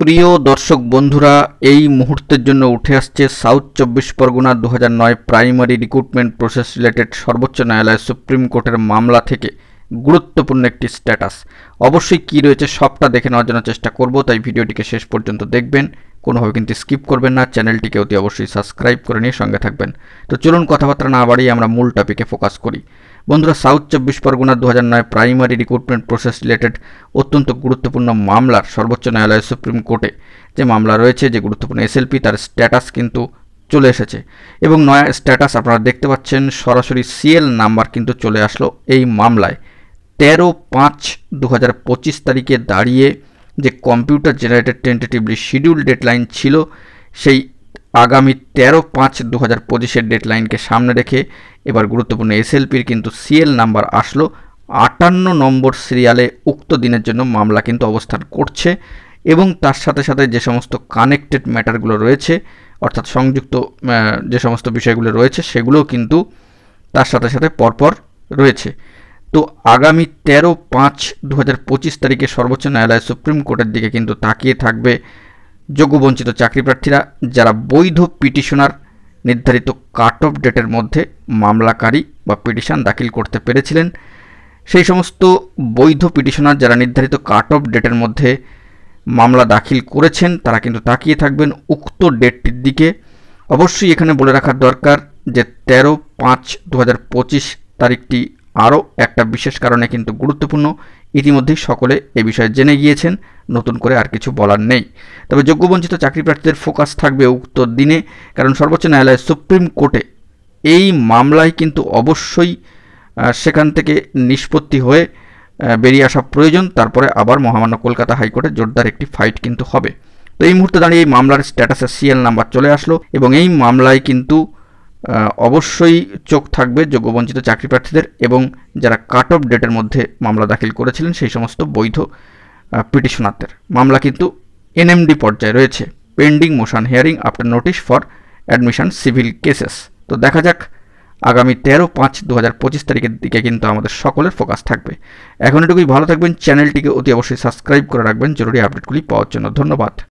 প্রিয় দর্শক বন্ধুরা, এই মুহূর্তের জন্য উঠে আসছে south 24 Pargana 2009 primary recruitment process related সর্বোচ্চ ন্যায়ালয় সুপ্রিম কোর্টের মামলা থেকে গুরুত্বপূর্ণ একটি স্ট্যাটাস। অবশ্যই কি রয়েছে সবটা দেখে নেওয়ার জন্য চেষ্টা করব, তাই ভিডিওটিকে শেষ পর্যন্ত দেখবেন, কোনোভাবে কিন্তু স্কিপ করবেন না। চ্যানেলটিকে অতি অবশ্যই সাবস্ক্রাইব করে নিয়ে সঙ্গে থাকবেন। তো চলুন কথাবার্তা না বাড়িয়ে আমরা মূল টপিকে ফোকাস করি। বন্ধুরা, south 24 Pargana 2009 primary recruitment process related অত্যন্ত গুরুত্বপূর্ণ মামলার সর্বোচ্চ ন্যায়ালয় সুপ্রিম কোর্টে যে মামলা রয়েছে, যে গুরুত্বপূর্ণ এসএলপি, তার স্ট্যাটাস কিন্তু চলে এসেছে এবং নয়া স্ট্যাটাস আপনারা দেখতে পাচ্ছেন। সরাসরি সিএল নাম্বার কিন্তু চলে আসলো এই মামলায়। 13/5/2025 তারিখে দাঁড়িয়ে যে computer generated tentatively schedule deadline ছিল, সেই আগামী 13/5/2025 ডেডলাইনকে সামনে রেখে এবার গুরুত্বপূর্ণ এসএলপির কিন্তু সিএল নাম্বার আসলো। 58 নম্বর সিরিয়ালে উক্ত দিনের জন্য মামলা কিন্তু অবস্থান করছে এবং তার সাথে সাথে যে সমস্ত কানেক্টেড ম্যাটারগুলো রয়েছে, অর্থাৎ সংযুক্ত যে সমস্ত বিষয়গুলো রয়েছে, সেগুলোও কিন্তু তার সাথে সাথে পরপর রয়েছে। তো আগামী 13/5/2025 তারিখে সর্বোচ্চ ন্যায়ালয় সুপ্রিম কোর্টের দিকে কিন্তু তাকিয়ে থাকবে যোগ্যবঞ্চিত চাকরি প্রার্থীরা, যারা বৈধ পিটিশনার নির্ধারিত কাট অফ ডেটের মধ্যে মামলাকারী বা পিটিশন দাখিল করতে পেরেছিলেন। সেই সমস্ত বৈধ পিটিশনার যারা নির্ধারিত কাট অফ ডেটের মধ্যে মামলা দাখিল করেছেন, তারা কিন্তু তাকিয়ে থাকবেন উক্ত ডেটটির দিকে। অবশ্যই এখানে বলে রাখার দরকার যে 13/5/2025 তারিখটি আরও একটা বিশেষ কারণে কিন্তু গুরুত্বপূর্ণ। ইতিমধ্যেই সকলে এ বিষয়ে জেনে গিয়েছেন, নতুন করে আর কিছু বলার নেই। তবে যোগ্যবঞ্চিত চাকরি প্রার্থীদের ফোকাস থাকবে উক্ত দিনে, কারণ সর্বোচ্চ ন্যায়ালয় সুপ্রিম কোর্টে এই মামলায় কিন্তু অবশ্যই সেখান থেকে নিষ্পত্তি হয়ে বেরিয়ে আসা প্রয়োজন। তারপরে আবার মহামান্য কলকাতা হাইকোর্টে জোরদার একটি ফাইট কিন্তু হবে। তো এই মুহূর্তে দাঁড়িয়ে এই মামলার স্ট্যাটাসের সিএল নাম্বার চলে আসলো এবং এই মামলায় কিন্তু অবশ্যই চোখ থাকবে যোগ্যবঞ্চিত চাকরি প্রার্থীদের এবং যারা কাট অফ ডেটের মধ্যে মামলা দাখিল করেছিলেন সেই সমস্ত বৈধ পিটিশনারদের। মামলা কিন্তু এনএমডি পর্যায়ে রয়েছে, pending motion hearing after notice for admission civil cases. তো দেখা যাক আগামী 13/5/2025 তারিখের দিকে কিন্তু আমাদের সকলের ফোকাস থাকবে। এখন এটুকুই, ভালো থাকবেন, চ্যানেলটিকে অতি অবশ্যই সাবস্ক্রাইব করে রাখবেন জরুরি আপডেটগুলি পাওয়ার জন্য। ধন্যবাদ।